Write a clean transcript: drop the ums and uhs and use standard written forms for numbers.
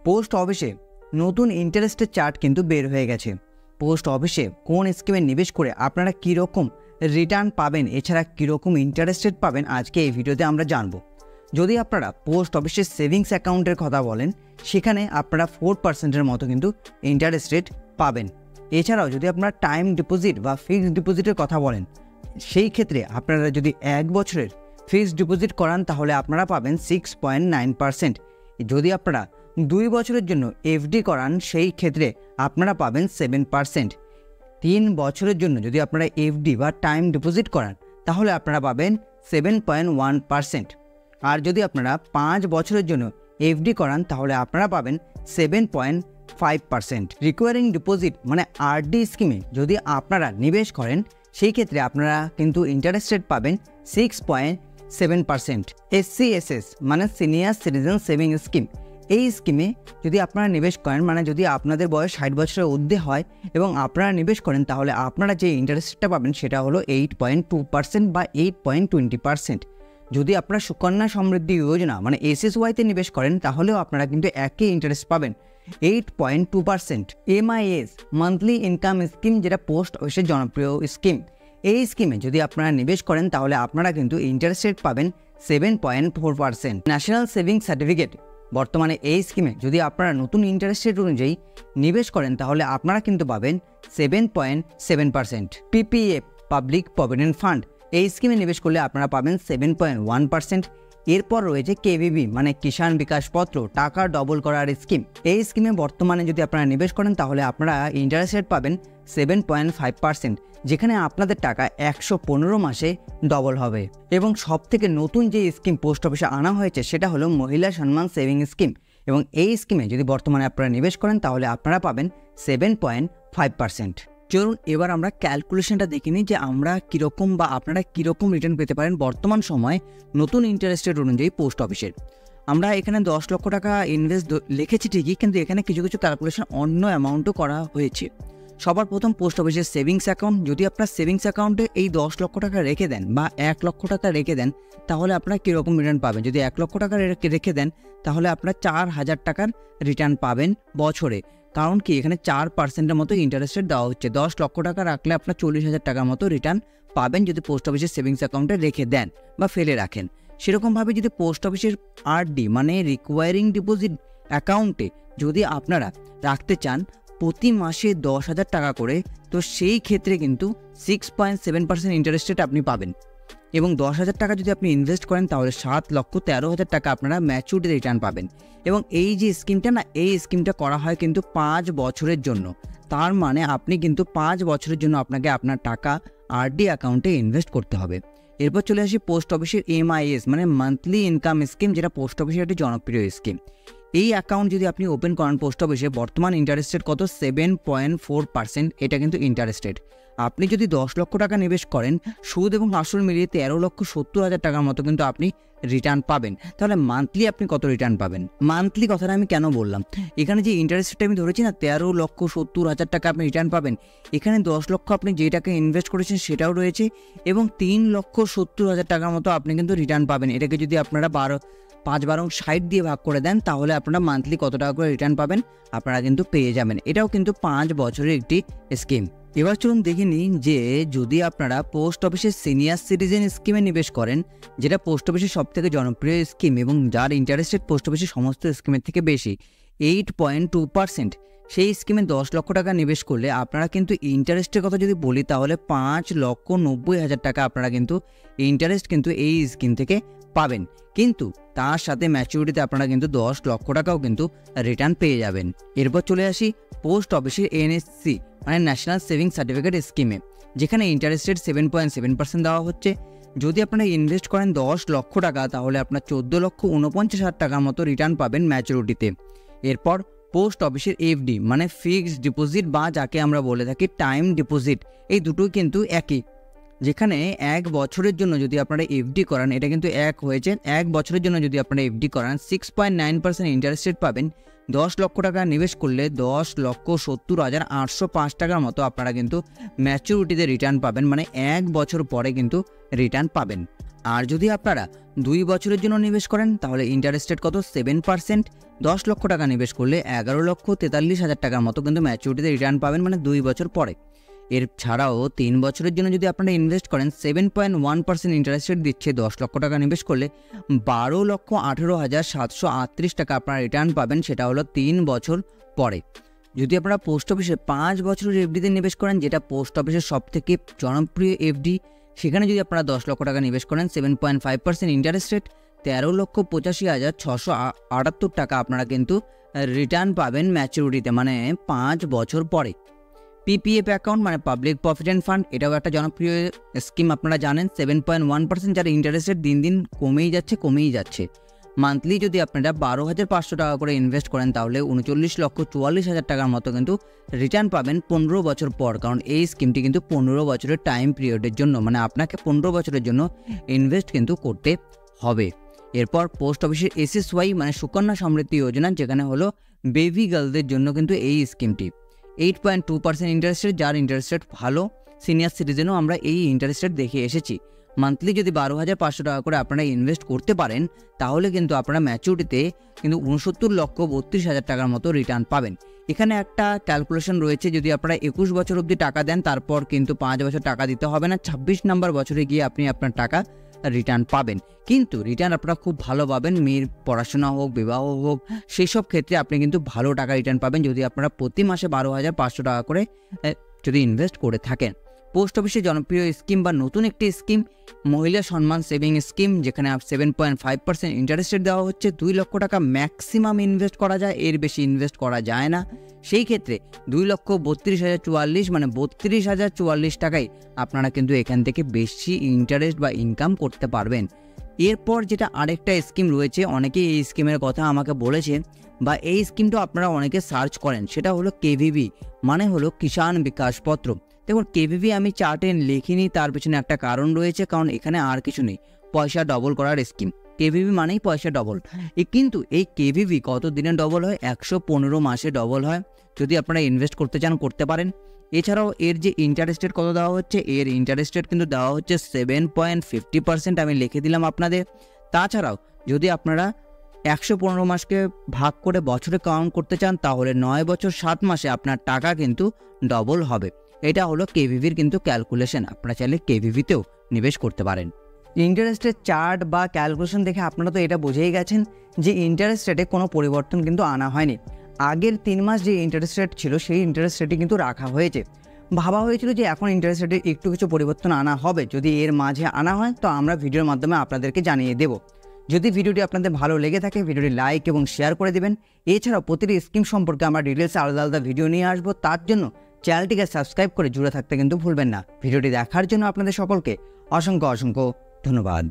Post অফিসে নতুন ইন্টারেস্টের চার্ট কিন্তু বের হয়ে গেছে। পোস্ট অফিসে কোন স্কিমে নিবেশ করে আপনারা কীরকম রিটার্ন পাবেন, এছাড়া কীরকম ইন্টারেস্ট রেট পাবেন, আজকে এই ভিডিওতে আমরা জানবো। যদি আপনারা পোস্ট অফিসের সেভিংস অ্যাকাউন্টের কথা বলেন, সেখানে আপনারা 4% মতো কিন্তু ইন্টারেস্ট রেট পাবেন। এছাড়াও যদি আপনারা টাইম ডিপোজিট বা ফিক্সড ডিপোজিটের কথা বলেন, সেই ক্ষেত্রে আপনারা যদি 1 বছরের ফিক্সড ডিপোজিট করান তাহলে আপনারা পাবেন 6.9%। যদি আপনারা 2 বছরের জন্য এফডি করান, সেই ক্ষেত্রে আপনারা পাবেন 7%। 3 বছরের জন্য যদি আপনারা এফডি বা টাইম ডিপোজিট করান তাহলে আপনারা পাবেন 7.1%। আর যদি আপনারা 5 বছরের জন্য এফডি করান তাহলে আপনারা পাবেন 7.5%। রিকোয়ারিং ডিপোজিট মানে আরডি স্কিমে যদি আপনারা নিবেশ করেন, সেই ক্ষেত্রে আপনারা কিন্তু ইন্টারেস্ট রেট পাবেন 6.7%। SCSS মানে সিনিয়র সিটিজেন সেভিং স্কিম, এই স্কিমে যদি আপনারা নিবেশ করেন, মানে যদি আপনাদের বয়স 60 বছরের ঊর্ধ্বে হয় এবং আপনারা নিবেশ করেন, তাহলে আপনারা যে ইন্টারেস্ট রেটটা পাবেন সেটা হলো 8.2% বা 8.20%। যদি আপনারা সুকন্যা সমৃদ্ধি যোজনা মানে SSY-তে নিবেশ করেন তাহলেও আপনারা কিন্তু একই ইন্টারেস্ট পাবেন, 8.2%। MIS মান্থলি ইনকাম স্কিম, যেটা পোস্ট অফিসের জনপ্রিয় স্কিম, এই স্কিমে যদি আপনারা নিবেশ করেন তাহলে আপনারা কিন্তু ইন্টারেস্ট রেট পাবেন 7.4%। ন্যাশনাল সেভিং সার্টিফিকেট, বর্তমানে এই স্কিমে যদি আপনারা নতুন ইন্টারেস্ট রেট অনুযায়ী নিবেশ করেন তাহলে আপনারা কিন্তু পাবেন 7.7%। PPF পাবলিক প্রভিডেন্ট ফান্ড, এই স্কিমে নিবেশ করলে আপনারা পাবেন 7.1%। এরপর রয়েছে KVB মানে কিষাণ বিকাশ পত্র, টাকা ডবল করার স্কিম। এই স্কিমে বর্তমানে যদি আপনারা নিবেশ করেন তাহলে আপনারা ইন্টারেস্ট রেট পাবেন 7.5%, যেখানে আপনাদের টাকা 115 মাসে ডবল হবে। এবং সবথেকে নতুন যে স্কিম পোস্ট অফিসে আনা হয়েছে সেটা হলো মহিলা সম্মান সেভিং স্কিম, এবং এই স্কিমে যদি বর্তমানে আপনারা নিবেশ করেন তাহলে আপনারা পাবেন 7.5%। চলুন এবার আমরা ক্যালকুলেশনটা দেখে নিই যে আমরা কীরকম বা আপনারা কীরকম রিটার্ন পেতে পারেন বর্তমান সময়ে নতুন ইন্টারেস্ট রেট অনুযায়ী পোস্ট অফিসের। আমরা এখানে 10 লক্ষ টাকা ইনভেস্ট লিখেছি ঠিকই, কিন্তু এখানে কিছু কিছু ক্যালকুলেশন অন্য অ্যামাউন্টও করা হয়েছে। সবার প্রথম পোস্ট অফিসের সেভিংস অ্যাকাউন্ট, যদি আপনার সেভিংস অ্যাকাউন্টে এই 10 লক্ষ টাকা রেখে দেন বা 1 লক্ষ টাকা রেখে দেন তাহলে আপনারা কীরকম রিটার্ন পাবেন। যদি 1 লক্ষ টাকা রেখে দেন তাহলে আপনারা 4000 টাকার রিটার্ন পাবেন বছরে, কারণ কি এখানে 4%-এর মতো ইন্টারেস্ট রেট দেওয়া হচ্ছে। 10 লক্ষ টাকা রাখলে আপনার 40,000 টাকার মতো রিটার্ন পাবেন যদি পোস্ট অফিসের সেভিংস অ্যাকাউন্টে রেখে দেন বা ফেলে রাখেন। সেরকমভাবে যদি পোস্ট অফিসের আরডি মানে রিকোয়ারিং ডিপোজিট অ্যাকাউন্টে যদি আপনারা রাখতে চান প্রতি মাসে 10,000 টাকা করে, তো সেই ক্ষেত্রে কিন্তু 6.7% ইন্টারেস্ট রেট আপনি পাবেন। এবং 10,000 টাকা যদি আপনি ইনভেস্ট করেন তাহলে 7,13,000 টাকা আপনারা ম্যাচুরিটি রিটার্ন পাবেন। এবং এই যে স্কিমটা না, এই স্কিমটা করা হয় কিন্তু 5 বছরের জন্য। তার মানে আপনি কিন্তু 5 বছরের জন্য আপনাকে আপনার টাকা আরডি অ্যাকাউন্টে ইনভেস্ট করতে হবে। এরপর চলে আসি পোস্ট অফিসের MIS মানে মান্থলি ইনকাম স্কিম, যেটা পোস্ট অফিসের একটি জনপ্রিয় স্কিম। এই অ্যাকাউন্ট যদি আপনি ওপেন করেন পোস্ট অফিসে, বর্তমান ইন্টারেস্ট রেট কত 7.4%, এটা কিন্তু ইন্টারেস্ট রেট। আপনি যদি 10 লক্ষ টাকা নিবেশ করেন, সুদ এবং আসল মিলিয়ে 13,70,000 টাকার মতো কিন্তু আপনি রিটার্ন পাবেন। তাহলে মান্থলি আপনি কত রিটার্ন পাবেন? মান্থলি কথাটা আমি কেন বললাম, এখানে যে ইন্টারেস্ট রেটটা আমি ধরেছি না 13,70,000 টাকা আপনি রিটার্ন পাবেন, এখানে 10 লক্ষ আপনি যে টাকা ইনভেস্ট করেছেন সেটাও রয়েছে এবং 3,70,000 টাকার মতো আপনি কিন্তু রিটার্ন পাবেন। এটাকে যদি আপনারা 5/60 দিয়ে ভাগ করে দেন তাহলে আপনারা মান্থলি কত টাকা করে রিটার্ন পাবেন আপনারা কিন্তু পেয়ে যাবেন। এটাও কিন্তু 5 বছরের একটি স্কিম। এবার চলুন দেখে নিন যে যদি আপনারা পোস্ট অফিসের সিনিয়র সিটিজেন স্কিমে নিবেশ করেন, যেটা পোস্ট অফিসের সবথেকে জনপ্রিয় স্কিম এবং যার ইন্টারেস্ট রেট পোস্ট অফিসের সমস্ত স্কিমের থেকে বেশি 8.2%, সেই স্কিমে 10 লক্ষ টাকা নিবেশ করলে আপনারা কিন্তু ইন্টারেস্টের কথা যদি বলি তাহলে 5,90,000 টাকা আপনারা কিন্তু ইন্টারেস্ট কিন্তু এই স্কিম থেকে পাবেন। কিন্তু তার সাথে ম্যাচুরিটিতে আপনারা কিন্তু 10 লক্ষ টাকাও কিন্তু রিটার্ন পেয়ে যাবেন। এরপর চলে আসি পোস্ট অফিসের NSC মানে ন্যাশনাল সেভিং সার্টিফিকেট স্কিমে, যেখানে ইন্টারেস্ট রেট 7.7% দেওয়া হচ্ছে। যদি আপনারা ইনভেস্ট করেন 10 লক্ষ টাকা তাহলে আপনার 14,49,000 টাকার মতো রিটার্ন পাবেন ম্যাচুরিটিতে। এরপর পোস্ট অফিসের FD মানে ফিক্সড ডিপোজিট বা যাকে আমরা বলে থাকি টাইম ডিপোজিট, এই দুটোই কিন্তু একই। যেখানে 1 বছরের জন্য যদি আপনারা FD করান, এটা কিন্তু এক হয়েছে, 1 বছরের জন্য যদি আপনারা FD করান 6.9% ইন্টারেস্ট রেট পাবেন। 10 লক্ষ টাকা নিবেশ করলে 10,70,805 টাকার মতো আপনারা কিন্তু ম্যাচুরিটিতে রিটার্ন পাবেন, মানে 1 বছর পরে কিন্তু রিটার্ন পাবেন। আর যদি আপনারা 2 বছরের জন্য নিবেশ করেন তাহলে ইন্টারেস্ট রেট কত 7%। 10 লক্ষ টাকা নিবেশ করলে 11,43,000 টাকার মতো কিন্তু ম্যাচুরিটিতে রিটার্ন পাবেন, মানে 2 বছর পরে। এর ছাড়াও 3 বছরের জন্য যদি আপনারা ইনভেস্ট করেন 7.1% ইন্টারেস্ট রেট দিচ্ছে। 10 লক্ষ টাকা নিবেশ করলে 12,18,738 টাকা আপনারা রিটার্ন পাবেন, সেটা হলো 3 বছর পরে। যদি আপনারা পোস্ট অফিসে 5 বছরের এফডিতে নিবেশ করেন, যেটা পোস্ট অফিসের সবথেকে জনপ্রিয় এফডি, সেখানে যদি আপনারা 10 লক্ষ টাকা নিবেশ করেন 7.5% ইন্টারেস্ট রেট 13,85,678 টাকা আপনারা কিন্তু রিটার্ন পাবেন ম্যাচুরিটিতে, মানে 5 বছর পরে। পিপিএফ অ্যাকাউন্ট মানে পাবলিক প্রভিডেন্ট ফান্ড, এটাও একটা জনপ্রিয় স্কিম, আপনারা জানেন 7.1%, যার ইন্টারেস্ট রেট দিন দিন কমেই যাচ্ছে। মান্থলি যদি আপনারা 12,500 টাকা করে ইনভেস্ট করেন তাহলে 39,44,000 টাকার মতো কিন্তু রিটার্ন পাবেন 15 বছর পর। কারণ এই স্কিমটি কিন্তু 15 বছরের টাইম পিরিয়ডের জন্য, মানে আপনাকে 15 বছরের জন্য ইনভেস্ট কিন্তু করতে হবে। এরপর পোস্ট অফিসের SSY মানে সুকন্যা সমৃদ্ধি যোজনা, যেখানে হলো বেবি গার্লদের জন্য কিন্তু এই স্কিমটি 8.2% ইন্টারেস্ট রেট, যার ইন্টারেস্ট রেট ভালো। সিনিয়র সিটিজেনও আমরা এই ইন্টারেস্ট রেট দেখে এসেছি। মান্থলি যদি 12,500 টাকা করে আপনারা ইনভেস্ট করতে পারেন তাহলে কিন্তু আপনারা ম্যাচুরিটিতে কিন্তু 69,32,000 টাকার মতো রিটার্ন পাবেন। এখানে একটা ক্যালকুলেশন রয়েছে, যদি আপনারা 21 বছর অবধি টাকা দেন তারপর কিন্তু 5 বছর টাকা দিতে হবে না, 26 নম্বর বছরে গিয়ে আপনি আপনার টাকা রিটার্ন পাবেন। কিন্তু রিটার্ন আপনারা খুব ভালো পাবেন, মেয়ের পড়াশোনা হোক, বিবাহ হোক, সেই সব ক্ষেত্রে আপনি কিন্তু ভালো টাকা রিটার্ন পাবেন যদি আপনারা প্রতি মাসে 12,500 টাকা করে যদি ইনভেস্ট করে থাকেন। পোস্ট অফিসের জনপ্রিয় স্কিম বা নতুন একটি স্কিম মহিলা সম্মান সেভিং স্কিম, যেখানে 7.5% ইন্টারেস্ট রেট দেওয়া হচ্ছে। 2 লক্ষ টাকা ম্যাক্সিমাম ইনভেস্ট করা যায়, এর বেশি ইনভেস্ট করা যায় না। সেই ক্ষেত্রে 2,32,044 মানে 32,044 টাকায় আপনারা কিন্তু এখান থেকে বেশি ইন্টারেস্ট বা ইনকাম করতে পারবেন। এরপর যেটা আরেকটা স্কিম রয়েছে, অনেকেই এই স্কিমের কথা আমাকে বলেছে বা এই স্কিমটা আপনারা অনেকে সার্চ করেন, সেটা হলো কেভিবি, মানে হলো কিষাণ বিকাশ পত্র। দেখুন কেভিবি আমি চার্টে লিখিনি, তার পেছনে একটা কারণ রয়েছে, কারণ এখানে আর কিছু নেই, পয়সা ডবল করার স্কিম। কেভিবি মানেই পয়সা ডবল। কিন্তু এই কেভিবি কত দিনে ডবল হয়? 115 মাসে ডবল হয়। যদি আপনারা ইনভেস্ট করতে চান করতে পারেন। এছাড়াও এর যে ইন্টারেস্ট রেট কত দেওয়া হচ্ছে, এর ইন্টারেস্ট রেট কিন্তু দেওয়া হচ্ছে 7.50%, আমি লিখে দিলাম আপনাদের। তাছাড়াও যদি আপনারা 115 মাসকে ভাগ করে বছরে কাউন্ট করতে চান তাহলে 9 বছর 7 মাসে আপনার টাকা কিন্তু ডবল হবে। এটা হলো কেভিভির কিন্তু ক্যালকুলেশন, আপনারা চাইলে কেভিভিতেও নিবেশ করতে পারেন। ইন্টারেস্টের চার্ট বা ক্যালকুলেশন দেখে আপনারা তো এটা বুঝেই গেছেন যে ইন্টারেস্ট রেটে কোনো পরিবর্তন কিন্তু আনা হয়নি। আগের 3 মাস যে ইন্টারেস্ট রেট ছিল সেই ইন্টারেস্ট রেটই কিন্তু রাখা হয়েছে। ভাবা হয়েছিল যে এখন ইন্টারেস্ট রেটে একটু কিছু পরিবর্তন আনা হবে, যদি এর মাঝে আনা হয় তো আমরা ভিডিওর মাধ্যমে আপনাদেরকে জানিয়ে দেব। যদি ভিডিওটি আপনাদের ভালো লেগে থাকে ভিডিওটি লাইক এবং শেয়ার করে দেবেন। এছাড়াও প্রতিটি স্কিম সম্পর্কে আমরা ডিটেলসে আলাদা আলাদা ভিডিও নিয়ে আসবো, তার জন্য চ্যানেলটিকে সাবস্ক্রাইব করে জুড়ে থাকতে কিন্তু ভুলবেন না। ভিডিওটি দেখার জন্য আপনাদের সকলকে অসংখ্য ধন্যবাদ।